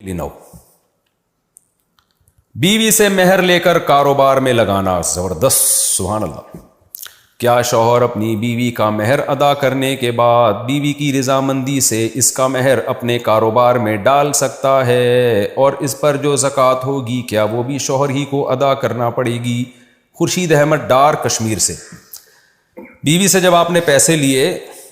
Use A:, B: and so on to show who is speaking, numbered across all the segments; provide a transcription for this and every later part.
A: نو بیوی سے مہر لے کر کاروبار میں لگانا زبردست. سبحان اللہ. کیا شوہر اپنی بیوی کا مہر ادا کرنے کے بعد بیوی کی رضامندی سے اس کا مہر اپنے کاروبار میں ڈال سکتا ہے؟ اور اس پر جو زکوٰۃ ہوگی کیا وہ بھی شوہر ہی کو ادا کرنا پڑے گی؟ خورشید احمد ڈار کشمیر سے. بیوی سے جب آپ نے پیسے لیے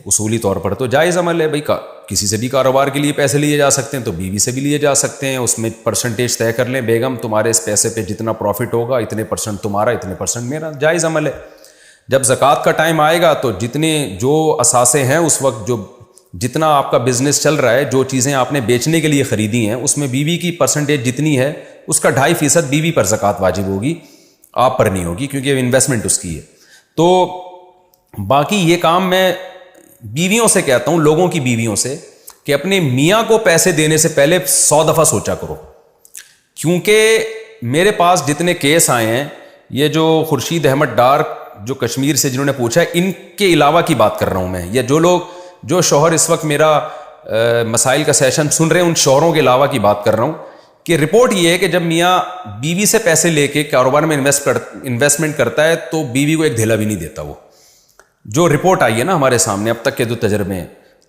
A: اصولی طور پر تو جائز عمل ہے بھائی، کسی سے بھی کاروبار کے لیے پیسے لیے جا سکتے ہیں تو بیوی سے بھی لیے جا سکتے ہیں. اس میں پرسنٹیج طے کر لیں، بیگم تمہارے اس پیسے پہ جتنا پروفٹ ہوگا اتنے پرسنٹ تمہارا، اتنے پرسنٹ میرا. جائز عمل ہے. جب زکوٰۃ کا ٹائم آئے گا تو جتنے جو اثاثے ہیں اس وقت، جو جتنا آپ کا بزنس چل رہا ہے، جو چیزیں آپ نے بیچنے کے لیے خریدی ہیں، اس میں بیوی کی پرسنٹیج جتنی ہے اس کا 2.5% بیوی پر زکوٰۃ واجب ہوگی، آپ پر نہیں ہوگی، کیونکہ انویسٹمنٹ اس کی ہے. تو باقی یہ کام میں بیویوں سے کہتا ہوں، لوگوں کی بیویوں سے، کہ اپنے میاں کو پیسے دینے سے پہلے 100 دفعہ سوچا کرو. کیونکہ میرے پاس جتنے کیس آئے ہیں، یہ جو خورشید احمد ڈار جو کشمیر سے جنہوں نے پوچھا ہے، ان کے علاوہ کی بات کر رہا ہوں میں، یا جو شوہر اس وقت میرا مسائل کا سیشن سن رہے ہیں ان شوہروں کے علاوہ کی بات کر رہا ہوں، کہ رپورٹ یہ ہے کہ جب میاں بیوی سے پیسے لے کے کاروبار میں انویسٹمنٹ کرتا ہے تو بیوی کو ایک دھیلا بھی نہیں دیتا. وہ جو رپورٹ آئی ہے نا ہمارے سامنے اب تک کے جو تجربے ہیں،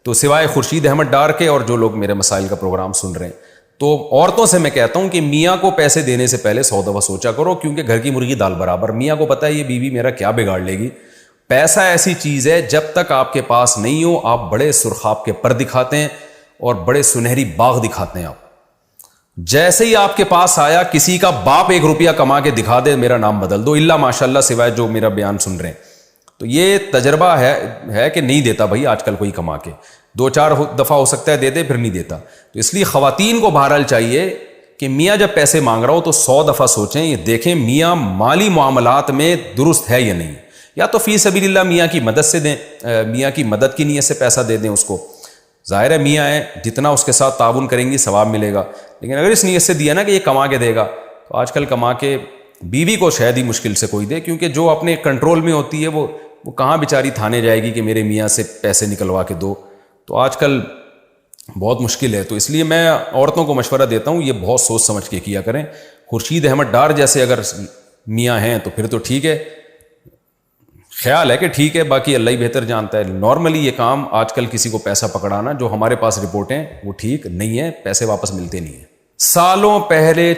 A: تو سوائے خورشید احمد ڈار کے اور جو لوگ میرے مسائل کا پروگرام سن رہے ہیں، تو عورتوں سے میں کہتا ہوں کہ میاں کو پیسے دینے سے پہلے 100 دفعہ سوچا کرو، کیونکہ گھر کی مرغی دال برابر. میاں کو پتہ ہے یہ بیوی میرا کیا بگاڑ لے گی. پیسہ ایسی چیز ہے جب تک آپ کے پاس نہیں ہو آپ بڑے سرخاب کے پر دکھاتے ہیں اور بڑے سنہری باغ دکھاتے ہیں. آپ جیسے ہی آپ کے پاس آیا، کسی کا باپ 1 روپیہ کما کے دکھا دے میرا نام بدل دو، الا ماشاء اللہ سوائے جو میرا بیان سن رہے ہیں. تو یہ تجربہ ہے کہ نہیں دیتا بھائی آج کل کوئی کما کے، 2-4 دفعہ ہو سکتا ہے دے دے، پھر نہیں دیتا. تو اس لیے خواتین کو بہرحال چاہیے کہ میاں جب پیسے مانگ رہا ہو تو 100 دفعہ سوچیں، یہ دیکھیں میاں مالی معاملات میں درست ہے یا نہیں. یا تو فی سبیل اللہ میاں کی مدد سے دیں، میاں کی مدد کی نیت سے پیسہ دے دیں اس کو. ظاہر ہے میاں ہے، جتنا اس کے ساتھ تعاون کریں گی ثواب ملے گا. لیکن اگر اس نیت سے دیا نا کہ یہ کما کے دے گا، تو آج کل کما کے بیوی کو شاید ہی مشکل سے کوئی دے، کیونکہ جو اپنے کنٹرول میں ہوتی ہے وہ کہاں بیچاری تھانے جائے گی کہ میرے میاں سے پیسے نکلوا کے دو. تو آج کل بہت مشکل ہے. تو اس لیے میں عورتوں کو مشورہ دیتا ہوں یہ بہت سوچ سمجھ کے کیا کریں. خورشید احمد ڈار جیسے اگر میاں ہیں تو پھر تو ٹھیک ہے، خیال ہے کہ ٹھیک ہے، باقی اللہ ہی بہتر جانتا ہے. نارملی یہ کام آج کل کسی کو پیسہ پکڑانا، جو ہمارے پاس رپورٹیں وہ ٹھیک نہیں ہے، پیسے واپس ملتے نہیں ہیں. سالوں پہلے